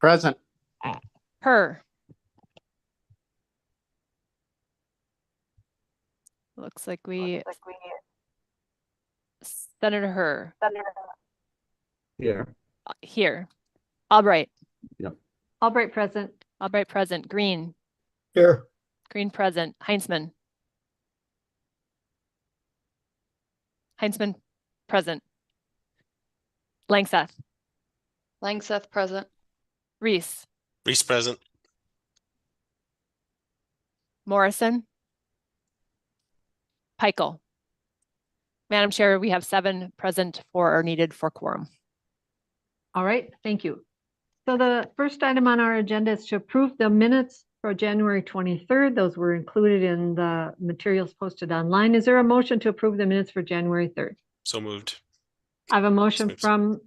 Present. Her. Looks like Senator Her. Here. Here. Albrecht. Yep. Albrecht present. Albrecht present. Green. Here. Green present. Heinzman. Heinzman present. Langseth. Langseth present. Reese. Reese present. Morrison. Peichel. Madam Chair, we have 7 present or are needed for quorum. All right, thank you. So the first item on our agenda is to approve the minutes for January 23rd. Those were included in the materials posted online. Is there a motion to approve the minutes for January 3rd? So moved. I have a motion from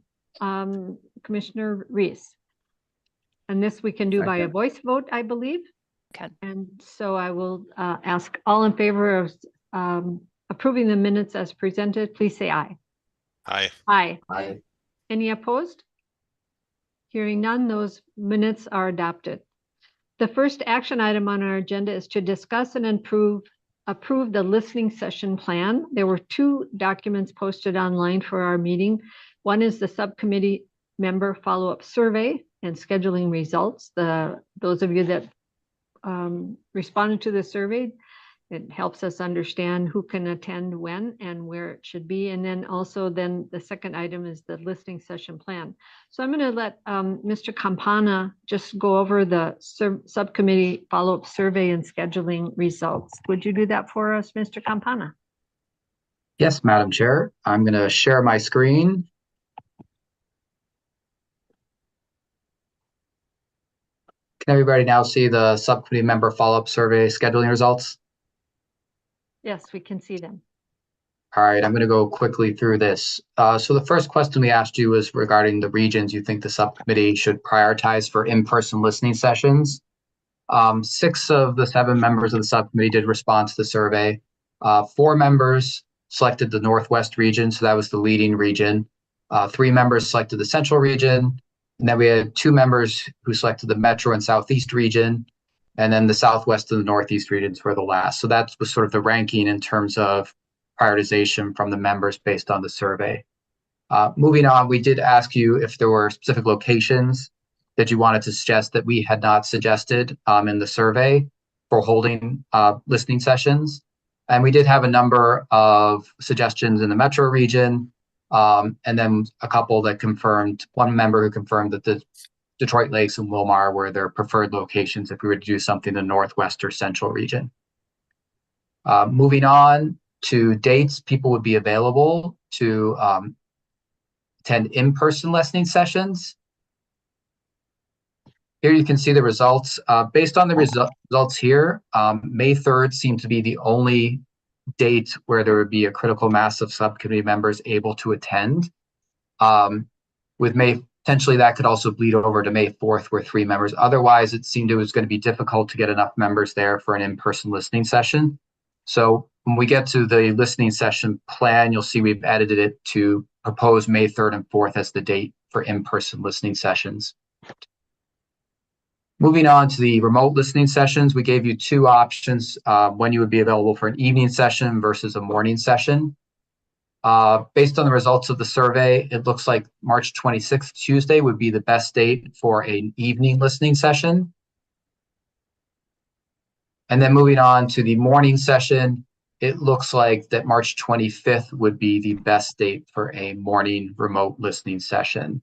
Commissioner Reese. And this we can do by a voice vote, I believe. Okay. And so I will ask all in favor of approving the minutes as presented, please say aye. Aye. Aye. Aye. Any opposed? Hearing none, those minutes are adopted. The first action item on our agenda is to discuss and approve the listening session plan. There were 2 documents posted online for our meeting. One is the subcommittee member follow-up survey and scheduling results. Those of you that responded to the survey, it helps us understand who can attend when and where it should be. And then also then the second item is the listening session plan. So I'm going to let Mr. Campana just go over the subcommittee follow-up survey and scheduling results. Would you do that for us, Mr. Campana? Yes, Madam Chair. I'm going to share my screen. Can everybody now see the subcommittee member follow-up survey scheduling results? Yes, we can see them. All right, I'm going to go quickly through this. So the first question we asked you was regarding the regions you think the subcommittee should prioritize for in-person listening sessions. 6 of the 7 members of the subcommittee did respond to the survey. 4 members selected the Northwest region, so that was the leading region. 3 members selected the Central region, and then we had 2 members who selected the Metro and Southeast region. And then the Southwest and the Northeast regions were the last. So that was sort of the ranking in terms of prioritization from the members based on the survey. Moving on, we did ask you if there were specific locations that you wanted to suggest that we had not suggested in the survey for holding listening sessions. And we did have a number of suggestions in the Metro region, and then a couple that confirmed, one member who confirmed that the Detroit Lakes and Wilmar were their preferred locations if we were to do something in the Northwest or Central region. Moving on to dates, people would be available to attend in-person listening sessions. Here you can see the results. Based on the results here, May 3rd seemed to be the only date where there would be a critical mass of subcommittee members able to attend. With May, potentially that could also bleed over to May 4th, where 3 members. Otherwise, it seemed it was going to be difficult to get enough members there for an in-person listening session. So when we get to the listening session plan, you'll see we've edited it to propose May 3rd and 4th as the date for in-person listening sessions. Moving on to the remote listening sessions, we gave you 2 options when you would be available for an evening session versus a morning session. Based on the results of the survey, it looks like March 26th, Tuesday, would be the best date for an evening listening session. And then moving on to the morning session, it looks like that March 25th would be the best date for a morning remote listening session.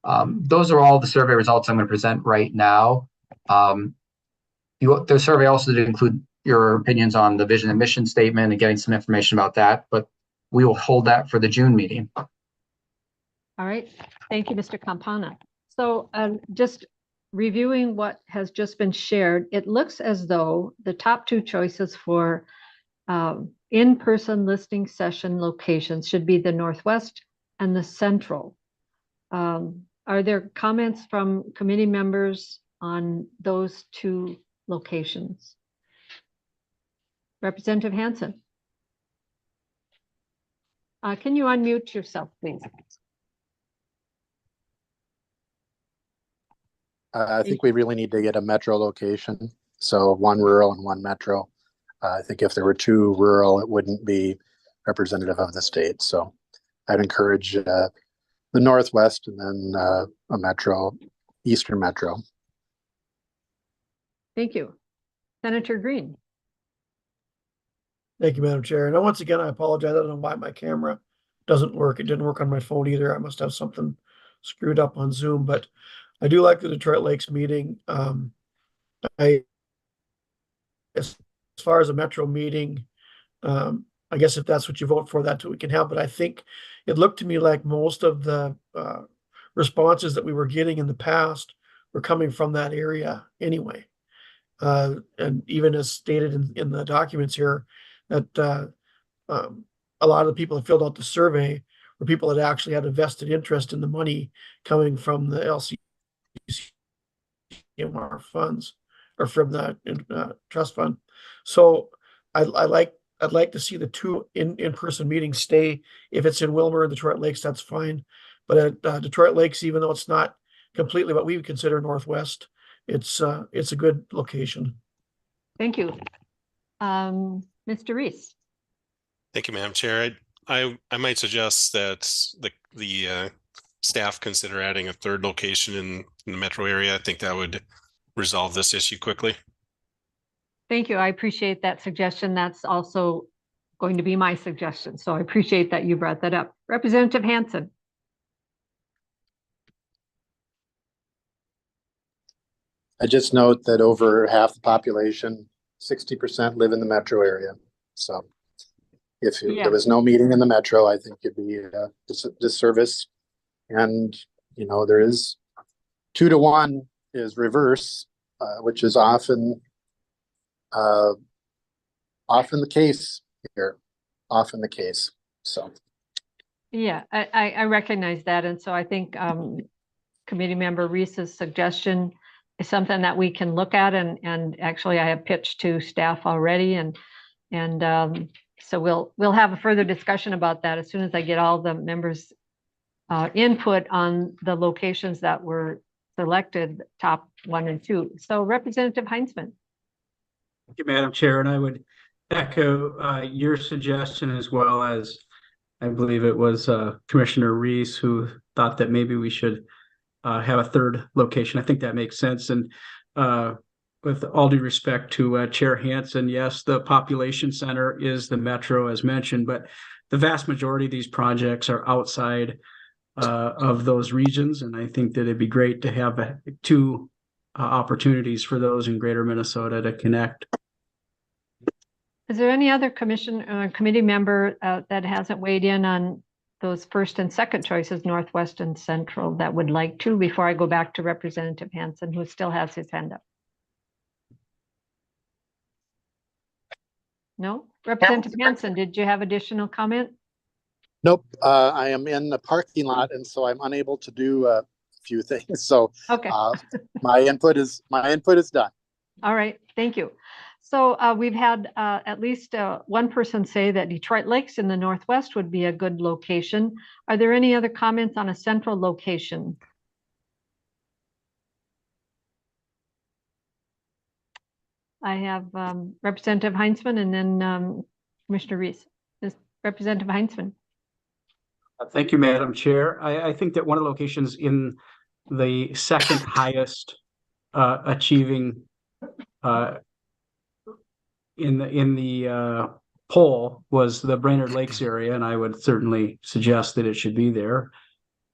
Those are all the survey results I'm going to present right now. The survey also did include your opinions on the vision and mission statement and getting some information about that, but we will hold that for the June meeting. All right, thank you, Mr. Campana. So just reviewing what has just been shared, it looks as though the top 2 choices for in-person listening session locations should be the Northwest and the Central. Are there comments from committee members on those 2 locations? Representative Hansen. Can you unmute yourself, please? I think we really need to get a metro location. So one rural and one metro. I think if there were two rural, it wouldn't be representative of the state. So I'd encourage the Northwest and then a metro, Eastern metro. Thank you. Senator Green. Thank you, Madam Chair. And once again, I apologize. I don't know why my camera doesn't work. It didn't work on my phone either. I must have something screwed up on Zoom, but I do like the Detroit Lakes meeting. As far as a metro meeting, I guess if that's what you vote for, that's what we can have. But I think it looked to me like most of the responses that we were getting in the past were coming from that area anyway. And even as stated in the documents here, that a lot of the people that filled out the survey were people that actually had a vested interest in the money coming from the LCCMR funds or from the trust fund. So I'd like to see the two in-person meetings stay. If it's in Wilmer and Detroit Lakes, that's fine. But at Detroit Lakes, even though it's not completely what we would consider Northwest, it's a good location. Thank you. Mr. Reese. Thank you, Madam Chair. I might suggest that the staff consider adding a third location in the metro area. I think that would resolve this issue quickly. Thank you. I appreciate that suggestion. That's also going to be my suggestion. So I appreciate that you brought that up. Representative Hansen. I just note that over half the population, 60% live in the metro area. So if there was no meeting in the metro, I think it'd be a disservice. And, you know, there is 2-to-1 is reverse, which is often the case here, often the case. So. Yeah, I recognize that. And so I think Committee Member Reese's suggestion is something that we can look at, and actually I have pitched to staff already, and so we'll have a further discussion about that as soon as I get all the members' input on the locations that were selected, top 1 and 2. So Representative Heinzman. Thank you, Madam Chair, and I would echo your suggestion, as well as I believe it was Commissioner Reese who thought that maybe we should have a third location. I think that makes sense. And with all due respect to Chair Hansen, yes, the population center is the metro as mentioned, but the vast majority of these projects are outside of those regions. And I think that it'd be great to have two opportunities for those in greater Minnesota to connect. Is there any other committee member that hasn't weighed in on those first and second choices, Northwest and Central, that would like to, before I go back to Representative Hansen, who still has his hand up? No? Representative Hansen, did you have additional comment? Nope, I am in the parking lot, and so I'm unable to do a few things. So okay. my input is done. All right, thank you. So we've had at least one person say that Detroit Lakes in the Northwest would be a good location. Are there any other comments on a central location? I have Representative Heinzman and then Commissioner Reese. Representative Heinzman. Thank you, Madam Chair. I think that one of the locations in the second highest achieving in the poll was the Brainerd Lakes area, and I would certainly suggest that it should be there.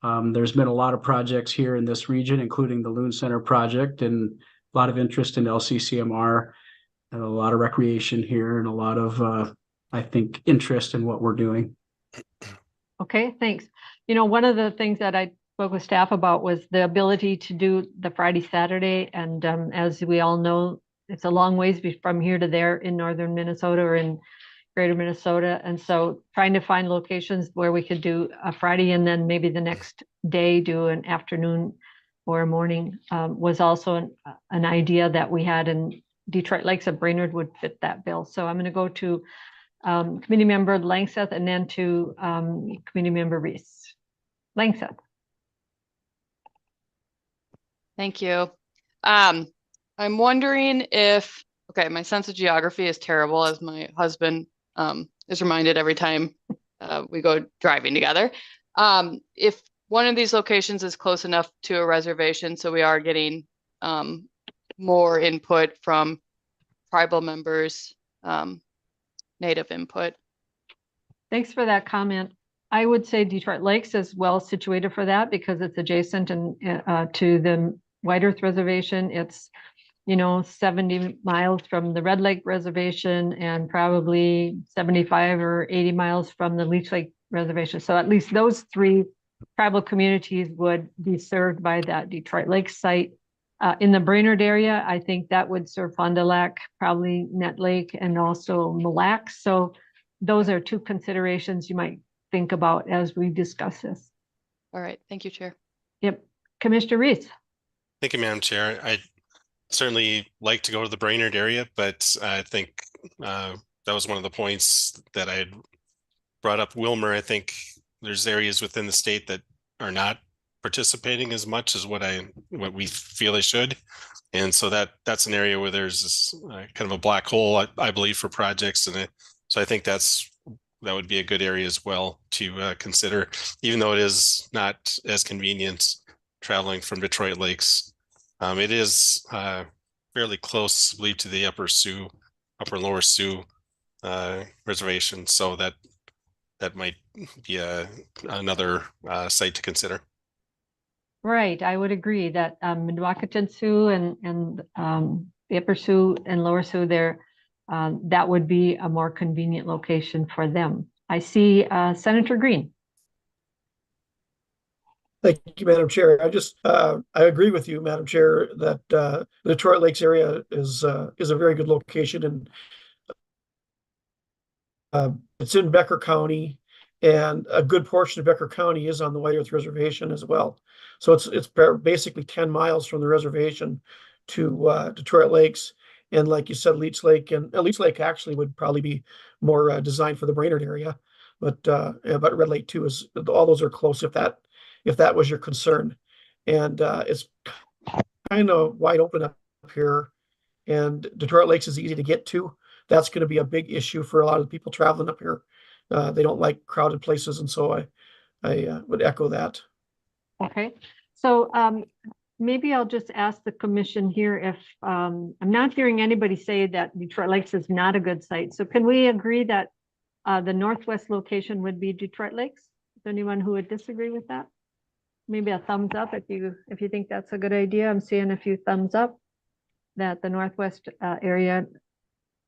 There's been a lot of projects here in this region, including the Loon Center project, and a lot of interest in LCCMR, and a lot of recreation here, and a lot of, I think, interest in what we're doing. Okay, thanks. You know, one of the things that I spoke with staff about was the ability to do the Friday, Saturday, and as we all know, it's a long ways from here to there in northern Minnesota or in greater Minnesota. And so trying to find locations where we could do a Friday and then maybe the next day do an afternoon or a morning was also an idea that we had, in Detroit Lakes of Brainerd would fit that bill. So I'm going to go to Committee Member Langseth and then to Committee Member Reese. Langseth. Thank you. I'm wondering if, okay, my sense of geography is terrible, as my husband is reminded every time we go driving together. If one of these locations is close enough to a reservation, so we are getting more input from tribal members, native input. Thanks for that comment. I would say Detroit Lakes is well situated for that because it's adjacent and to the White Earth Reservation. It's, 70 miles from the Red Lake Reservation and probably 75 or 80 miles from the Leech Lake Reservation. So at least those three tribal communities would be served by that Detroit Lakes site. In the Brainerd area, I think that would serve Fond du Lac, probably Net Lake, and also Mille Lacs. So those are two considerations you might think about as we discuss this. All right, thank you, Chair. Yep. Commissioner Reese. Thank you, Madam Chair. I certainly like to go to the Brainerd area, but I think that was one of the points that I had brought up. Wilmer, I think there's areas within the state that are not participating as much as what we feel they should. And so that's an area where there's this kind of a black hole, I believe, for projects. And so I think that would be a good area as well to consider, even though it is not as convenient traveling from Detroit Lakes. It is fairly close, I believe, to the Upper and Lower Sioux reservation. So that might be another site to consider. Right, I would agree that Midwakanton Sioux and the Upper Sioux and Lower Sioux there, that would be a more convenient location for them. I see Senator Green. Thank you, Madam Chair. I agree with you, Madam Chair, that the Detroit Lakes area is a very good location, and it's in Becker County, and a good portion of Becker County is on the White Earth Reservation as well. So it's basically 10 miles from the reservation to Detroit Lakes. And like you said, Leech Lake, and Leech Lake actually would probably be more designed for the Brainerd area, but Red Lake too is, all those are close if that was your concern. And it's kind of wide open up here, and Detroit Lakes is easy to get to. That's going to be a big issue for a lot of people traveling up here. They don't like crowded places, and so I would echo that. Okay, so maybe I'll just ask the commission here if I'm not hearing anybody say that Detroit Lakes is not a good site. So can we agree that the northwest location would be Detroit Lakes? Is there anyone who would disagree with that? Maybe a thumbs up if you think that's a good idea. I'm seeing a few thumbs up that the northwest area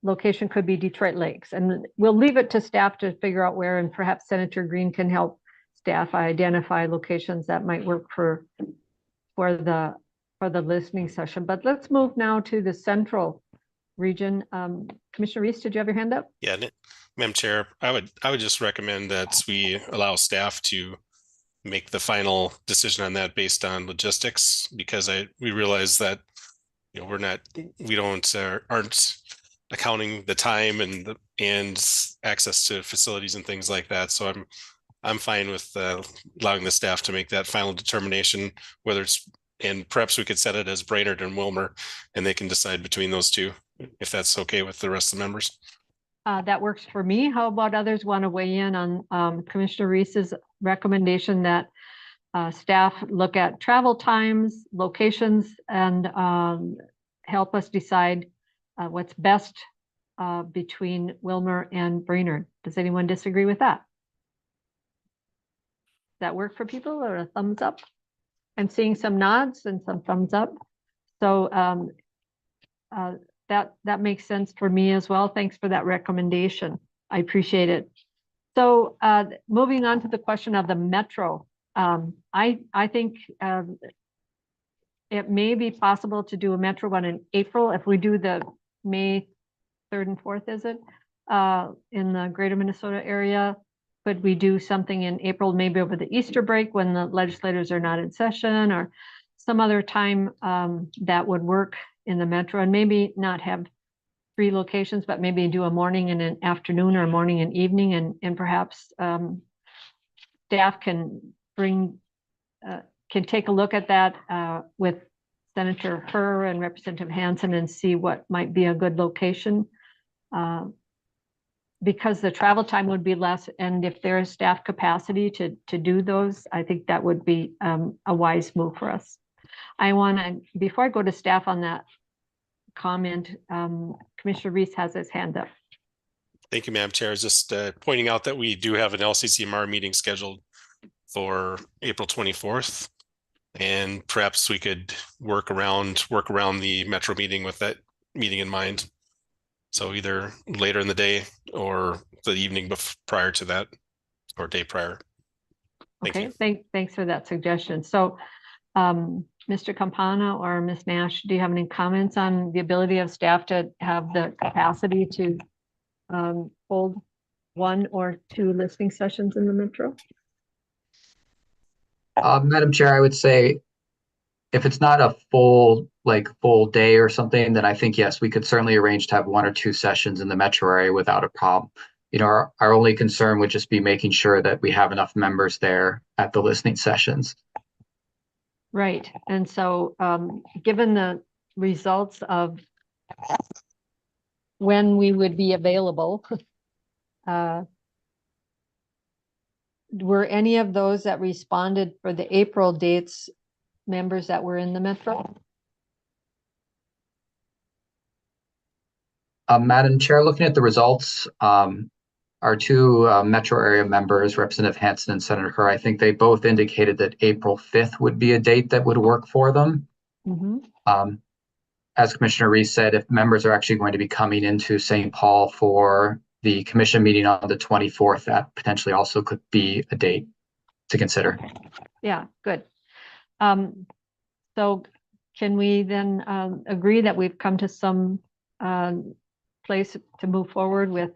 location could be Detroit Lakes, and we'll leave it to staff to figure out where, and perhaps Senator Green can help staff identify locations that might work for the listening session. But let's move now to the central region. Commissioner Reese, did you have your hand up? Yeah, Madam Chair, I would just recommend that we allow staff to make the final decision on that based on logistics, because we realize that aren't accounting the time and access to facilities and things like that. So I'm fine with allowing the staff to make that final determination, and perhaps we could set it as Brainerd and Wilmer, and they can decide between those two, if that's okay with the rest of the members. That works for me. How about others want to weigh in on Commissioner Reese's recommendation that staff look at travel times, locations, and help us decide what's best between Wilmer and Brainerd? Does anyone disagree with that? Does that work for people, or a thumbs up? I'm seeing some nods and some thumbs up. So that makes sense for me as well. Thanks for that recommendation. I appreciate it. So moving on to the question of the metro, I think it may be possible to do a metro one in April if we do the May 3rd and 4th, is it? In the greater Minnesota area. Could we do something in April, maybe over the Easter break when the legislators are not in session, or some other time that would work in the metro, and maybe not have 3 locations, but maybe do a morning and an afternoon, or a morning and evening, and perhaps staff can take a look at that with Senator Herr and Representative Hansen and see what might be a good location. Because the travel time would be less, and if there is staff capacity to do those, I think that would be a wise move for us. I want to, before I go to staff on that comment, Commissioner Reese has his hand up. Thank you, Madam Chair. Just pointing out that we do have an LCCMR meeting scheduled for April 24th. And perhaps we could work around the Metro meeting with that meeting in mind. So either later in the day or the evening prior to that, or day prior. Okay, thanks for that suggestion. So, Mr. Campana or Ms. Nash, do you have any comments on the ability of staff to have the capacity to hold 1 or 2 listening sessions in the Metro? Madam Chair, I would say if it's not a full day or something, then I think, yes, we could certainly arrange to have 1 or 2 sessions in the metro area without a problem. You know, our only concern would just be making sure that we have enough members there at the listening sessions. Right. And so given the results of when we would be available, were any of those that responded for the April dates members that were in the Metro? Madam Chair, looking at the results, our 2 metro area members, Representative Hansen and Senator Herr, I think they both indicated that April 5th would be a date that would work for them. Mm-hmm. As Commissioner Reese said, if members are actually going to be coming into St. Paul for the commission meeting on the 24th, that potentially also could be a date to consider. Yeah, good. So can we then agree that we've come to some place to move forward with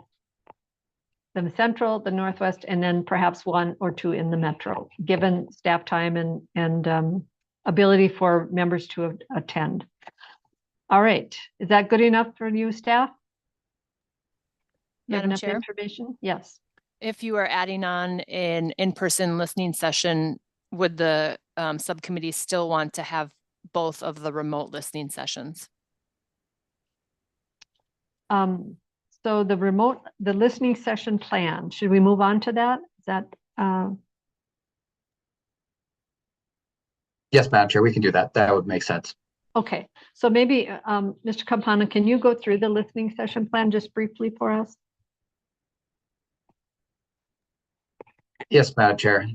the Central, the Northwest, and then perhaps 1 or 2 in the Metro, given staff time and ability for members to attend? All right, is that good enough for you, staff? Madam Chair? Information? Yes. If you are adding on an in-person listening session, would the subcommittee still want to have both of the remote listening sessions? So the listening session plan, should we move on to that? Is that? Yes, Madam Chair, we can do that. That would make sense. Okay, so maybe, Mr. Campana, can you go through the listening session plan just briefly for us? Yes, Madam Chair.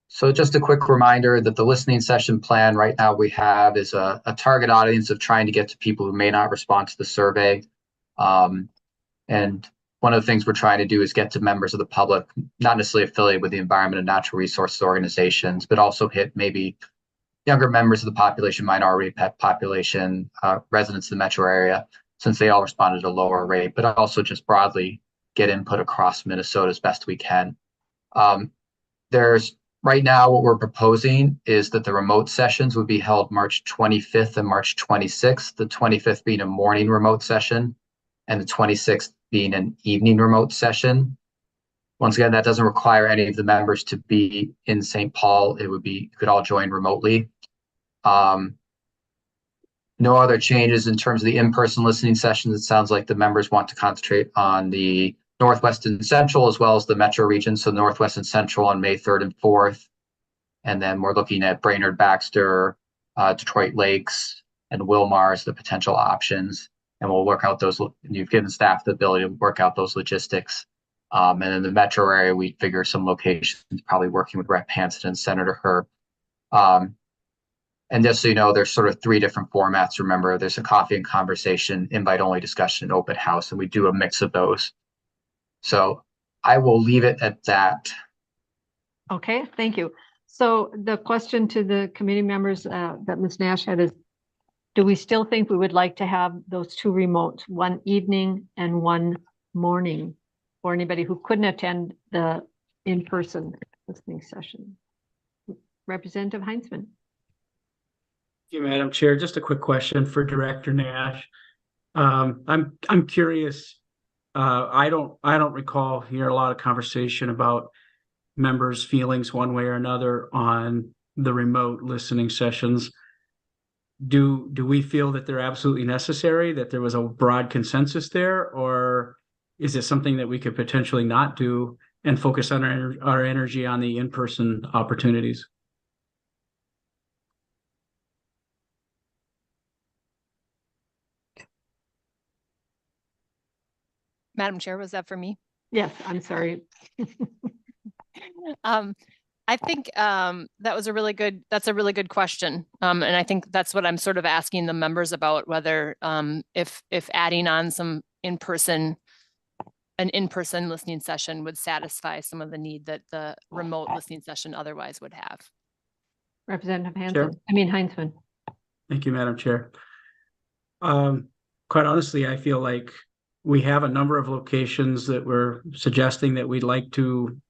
So just a quick reminder that the listening session plan right now we have is a target audience of trying to get to people who may not respond to the survey. And one of the things we're trying to do is get to members of the public, not necessarily affiliated with the Environment and Natural Resources organizations, but also hit maybe younger members of the population, minority population, residents of the metro area, since they all responded at a lower rate, but also just broadly get input across Minnesota as best we can. Right now, what we're proposing is that the remote sessions would be held March 25th and March 26th, the 25th being a morning remote session and the 26th being an evening remote session. Once again, that doesn't require any of the members to be in St. Paul. You could all join remotely. No other changes in terms of the in-person listening sessions. It sounds like the members want to concentrate on the Northwest and Central, as well as the Metro region. So Northwest and Central on May 3rd and 4th. And then we're looking at Brainerd, Baxter, Detroit Lakes, and Wilmar as the potential options. And we'll work out those. You've given staff the ability to work out those logistics. And in the metro area, we figure some locations, probably working with Rep. Hansen and Senator Herr. And just so you know, there's sort of 3 different formats. Remember, there's a coffee and conversation, invite-only discussion, and open house, and we do a mix of those. So I will leave it at that. Okay, thank you. So the question to the committee members that Ms. Nash had is, do we still think we would like to have those 2 remotes, 1 evening and 1 morning, for anybody who couldn't attend the in-person listening session? Representative Heinzman. Thank you, Madam Chair. Just a quick question for Director Nash. I'm curious. I don't recall hearing a lot of conversation about members' feelings one way or another on the remote listening sessions. Do we feel that they're absolutely necessary, that there was a broad consensus there, or is it something that we could potentially not do and focus on our energy on the in-person opportunities? Madam Chair, was that for me? Yes, I'm sorry. I think that's a really good question. And I think that's what I'm sort of asking the members about, whether if adding on an in-person listening session would satisfy some of the need that the remote listening session otherwise would have. Representative Sure. Heinzman. Thank you, Madam Chair. Quite honestly, I feel like we have a number of locations that we're suggesting that we'd like to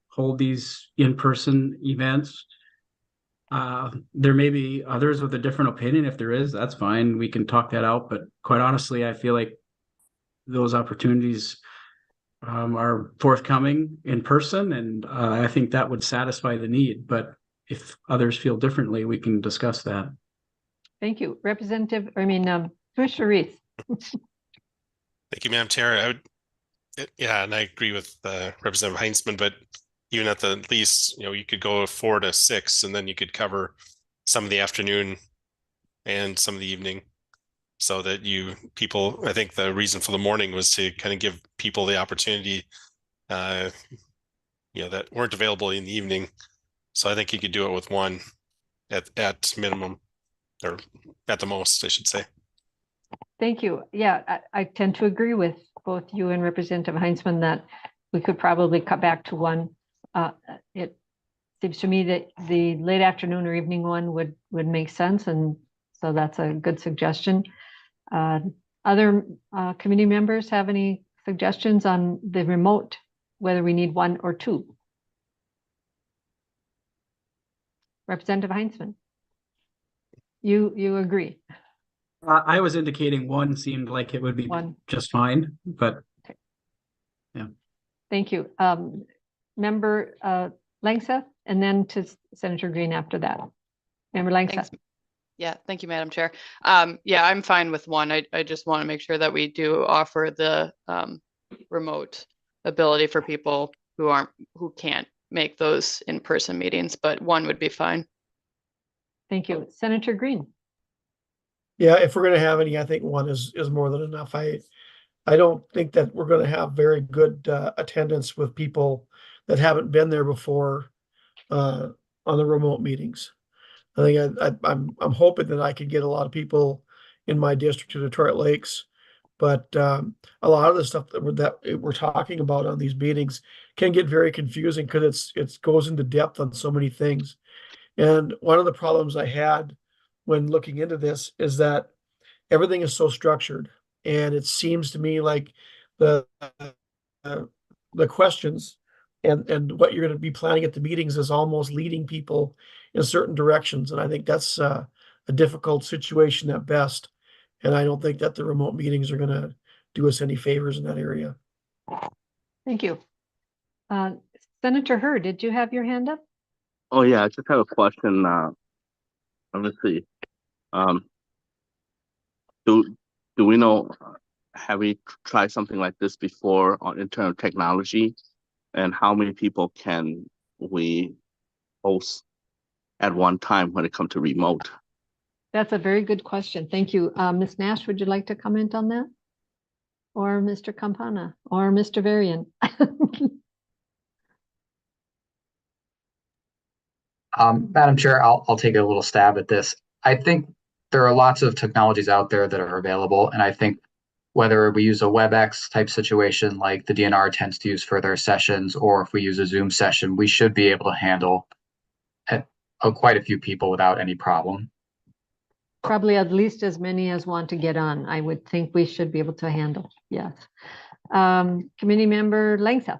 hold these in-person events. There may be others with a different opinion. If there is, that's fine. We can talk that out. But quite honestly, I feel like those opportunities are forthcoming in person, and I think that would satisfy the need. But if others feel differently, we can discuss that. Thank you. Commissioner Reese. Thank you, Madam Chair. Yeah, and I agree with Representative Heinzman, but even at the least, you could go 4 to 6, and then you could cover some of the afternoon and some of the evening, so that I think the reason for the morning was to kind of give people the opportunity, that weren't available in the evening. So I think you could do it with one at minimum, or at the most, I should say. Thank you. Yeah, I tend to agree with both you and Representative Heinzman that we could probably cut back to one. It seems to me that the late afternoon or evening one would make sense, and so that's a good suggestion. Other committee members have any suggestions on the remote, whether we need 1 or 2? Representative Heinzman, you agree? I was indicating 1 seemed like it would be 1. just fine, but okay. Yeah. Thank you. Member Langseth, and then to Senator Green after that. Member Langseth. Thanks. Yeah, thank you, Madam Chair. Yeah, I'm fine with 1. I just want to make sure that we do offer the remote ability for people who can't make those in-person meetings, but 1 would be fine. Thank you. Senator Green. Yeah, if we're going to have any, I think 1 is more than enough. I don't think that we're going to have very good attendance with people that haven't been there before on the remote meetings. I think I'm hoping that I could get a lot of people in my district to Detroit Lakes, but a lot of the stuff that we're talking about on these meetings can get very confusing because it goes into depth on so many things. And one of the problems I had when looking into this is that everything is so structured, and it seems to me like the questions and what you're going to be planning at the meetings is almost leading people in certain directions. And I think that's a difficult situation at best. And I don't think that the remote meetings are going to do us any favors in that area. Thank you. Senator Hurd, did you have your hand up? Oh yeah, I just have a question. Let's see. Do we know, have we tried something like this before in terms of technology? And how many people can we host at one time when it comes to remote? That's a very good question. Thank you. Ms. Nash, would you like to comment on that? Or Mr. Campana or Mr. Varian? Madam Chair, I'll take a little stab at this. I think there are lots of technologies out there that are available, and I think whether we use a WebEx type situation like the DNR tends to use for their sessions, or if we use a Zoom session, we should be able to handle quite a few people without any problem. Probably at least as many as want to get on. I would think we should be able to handle. Yes. Committee member Langseth.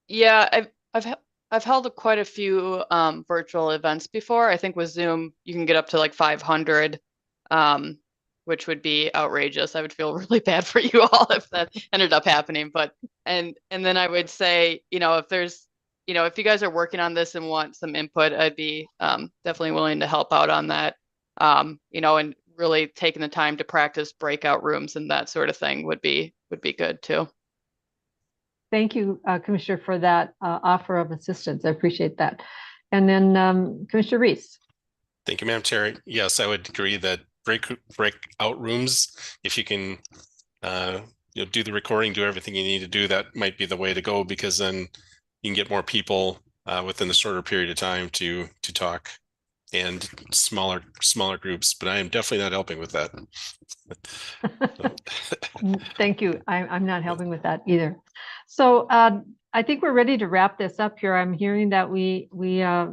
Yeah, I've held quite a few virtual events before. I think with Zoom, you can get up to like 500, which would be outrageous. I would feel really bad for you all if that ended up happening. But and then I would say, if there's if you guys are working on this and want some input, I'd be definitely willing to help out on that. And really taking the time to practice breakout rooms and that sort of thing would be good too. Thank you, Commissioner, for that offer of assistance. I appreciate that. And then Commissioner Reese. Thank you, Madam Chair. Yes, I would agree that breakout rooms, if you can do the recording, do everything you need to do, that might be the way to go, because then you can get more people within a shorter period of time to talk, and smaller groups. But I am definitely not helping with that. Thank you. I'm not helping with that either. So I think we're ready to wrap this up here. I'm hearing that we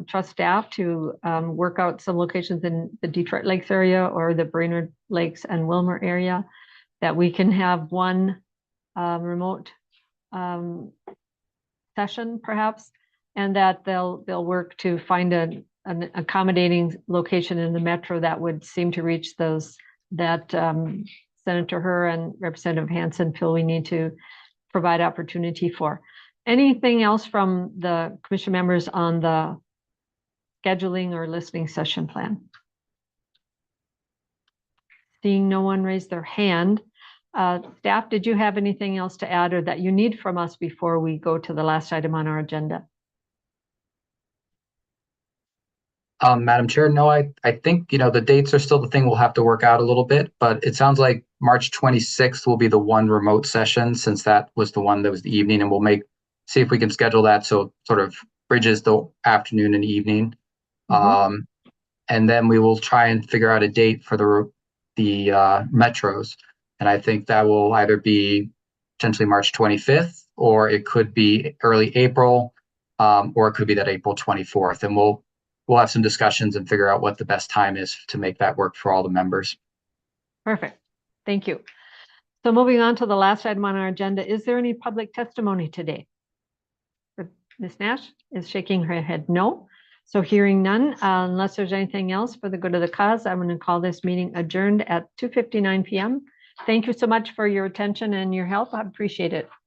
trust staff to work out some locations in the Detroit Lakes area or the Brainerd Lakes and Wilmer area, that we can have one remote session perhaps, and that they'll work to find an accommodating location in the metro that would seem to reach those that Senator Herr and Representative Hansen feel we need to provide opportunity for. Anything else from the commission members on the scheduling or listening session plan? Seeing no one raise their hand, staff, did you have anything else to add or that you need from us before we go to the last item on our agenda? Madam Chair, no, I think, the dates are still the thing we'll have to work out a little bit, but it sounds like March 26th will be the one remote session, since that was the one that was the evening, and we'll see if we can schedule that so it sort of bridges the afternoon and evening. And then we will try and figure out a date for the metros. And I think that will either be potentially March 25th, or it could be early April, or it could be that April 24th. And we'll have some discussions and figure out what the best time is to make that work for all the members. Perfect. Thank you. So moving on to the last item on our agenda, is there any public testimony today? Ms. Nash is shaking her head no. So hearing none, unless there's anything else for the good of the cause, I'm going to call this meeting adjourned at 2:59 p.m. Thank you so much for your attention and your help. I appreciate it.